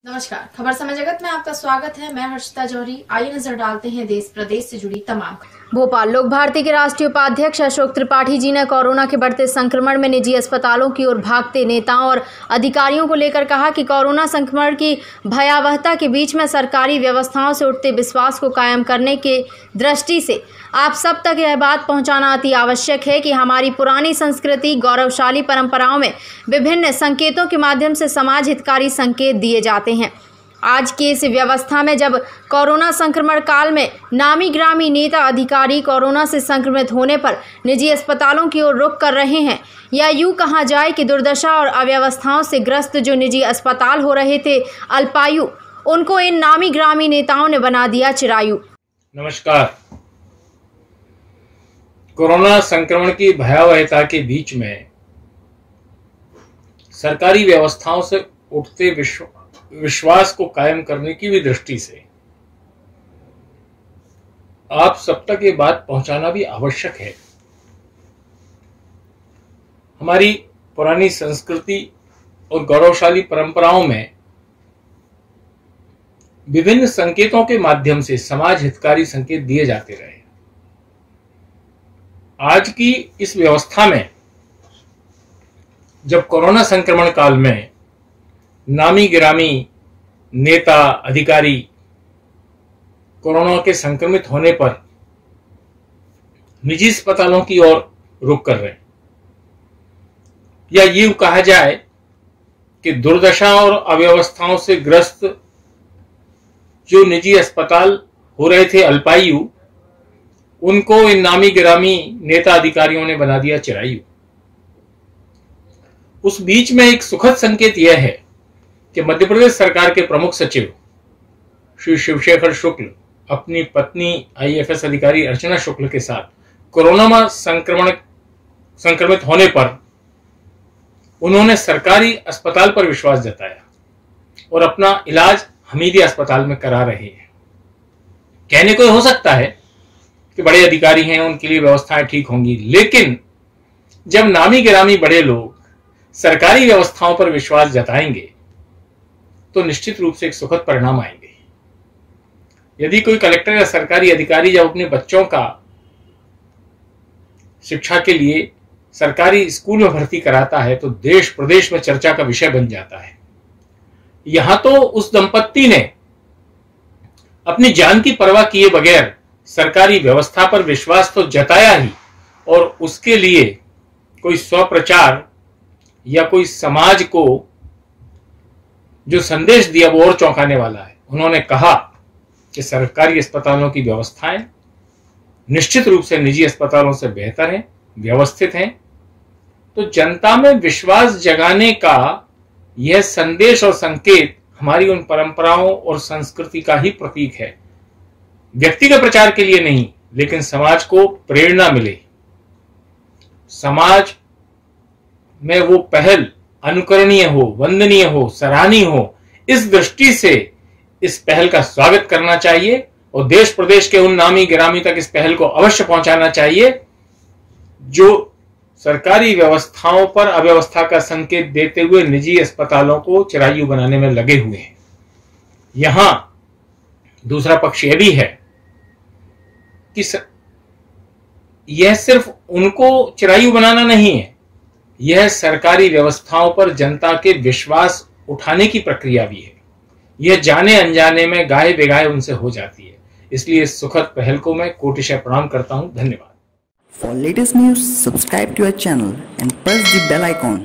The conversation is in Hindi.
नमस्कार, खबर समय जगत में आपका स्वागत है। मैं हर्षिता जौहरी। आइए नजर डालते हैं देश प्रदेश से जुड़ी तमाम खबरें। भोपाल लोक भारती के राष्ट्रीय उपाध्यक्ष अशोक त्रिपाठी जी ने कोरोना के बढ़ते संक्रमण में निजी अस्पतालों की ओर भागते नेताओं और अधिकारियों को लेकर कहा कि कोरोना संक्रमण की भयावहता के बीच में सरकारी व्यवस्थाओं से उठते विश्वास को कायम करने के दृष्टि से आप सब तक यह बात पहुंचाना अति आवश्यक है कि हमारी पुरानी संस्कृति, गौरवशाली परंपराओं में विभिन्न संकेतों के माध्यम से समाज हितकारी संकेत दिए जाते हैं। आज की इस व्यवस्था में जब कोरोना संक्रमण काल में नामी ग्रामी नेता अधिकारी कोरोना से संक्रमित होने पर निजी अस्पतालों की ओर रुख कर रहे हैं, या यूं कहा जाए कि दुर्दशा और अव्यवस्थाओं से ग्रस्त जो निजी अस्पताल हो रहे थे अल्पायु, उनको इन नामी ग्रामी नेताओं ने बना दिया चिरायु। नमस्कार। कोरोना संक्रमण की भयावहता के बीच में सरकारी व्यवस्थाओं से उठते विश्वास को कायम करने की भी दृष्टि से आप सब तक ये बात पहुंचाना भी आवश्यक है। हमारी पुरानी संस्कृति और गौरवशाली परंपराओं में विभिन्न संकेतों के माध्यम से समाज हितकारी संकेत दिए जाते रहे। आज की इस व्यवस्था में जब कोरोना संक्रमण काल में नामी गिरामी नेता अधिकारी कोरोना के संक्रमित होने पर निजी अस्पतालों की ओर रुख कर रहे हैं, या ये कहा जाए कि दुर्दशा और अव्यवस्थाओं से ग्रस्त जो निजी अस्पताल हो रहे थे अल्पायु, उनको इन नामी गिरामी नेता अधिकारियों ने बना दिया चिरायु। उस बीच में एक सुखद संकेत यह है कि मध्य प्रदेश सरकार के प्रमुख सचिव श्री शिवशेखर शुक्ल अपनी पत्नी आईएफएस अधिकारी अर्चना शुक्ल के साथ कोरोना में संक्रमित होने पर उन्होंने सरकारी अस्पताल पर विश्वास जताया और अपना इलाज हमीदी अस्पताल में करा रहे हैं। कहने को हो सकता है कि बड़े अधिकारी हैं, उनके लिए व्यवस्थाएं ठीक होंगी, लेकिन जब नामी गिरामी बड़े लोग सरकारी व्यवस्थाओं पर विश्वास जताएंगे तो निश्चित रूप से एक सुखद परिणाम आएंगे। यदि कोई कलेक्टर या सरकारी अधिकारी जब अपने बच्चों का शिक्षा के लिए सरकारी स्कूल में भर्ती कराता है तो देश प्रदेश में चर्चा का विषय बन जाता है। यहां तो उस दंपत्ति ने अपनी जान की परवाह किए बगैर सरकारी व्यवस्था पर विश्वास तो जताया ही, और उसके लिए कोई स्वप्रचार या कोई समाज को जो संदेश दिया वो और चौंकाने वाला है। उन्होंने कहा कि सरकारी अस्पतालों की व्यवस्थाएं निश्चित रूप से निजी अस्पतालों से बेहतर हैं, व्यवस्थित हैं। तो जनता में विश्वास जगाने का यह संदेश और संकेत हमारी उन परंपराओं और संस्कृति का ही प्रतीक है। व्यक्तिगत प्रचार के लिए नहीं, लेकिन समाज को प्रेरणा मिले, समाज में वो पहल अनुकरणीय हो, वंदनीय हो, सराहनीय हो, इस दृष्टि से इस पहल का स्वागत करना चाहिए और देश प्रदेश के उन नामी गिरामी तक इस पहल को अवश्य पहुंचाना चाहिए जो सरकारी व्यवस्थाओं पर अव्यवस्था का संकेत देते हुए निजी अस्पतालों को चिरायु बनाने में लगे हुए हैं। यहां दूसरा पक्ष यह भी है कि यह सिर्फ उनको चिरायु बनाना नहीं है, यह सरकारी व्यवस्थाओं पर जनता के विश्वास उठाने की प्रक्रिया भी है। यह जाने अनजाने में गाहे बेगाहे उनसे हो जाती है। इसलिए इस सुखद पहल को मैं कोटिशः प्रणाम करता हूं। धन्यवाद। For latest news, subscribe to our channel and press the bell icon.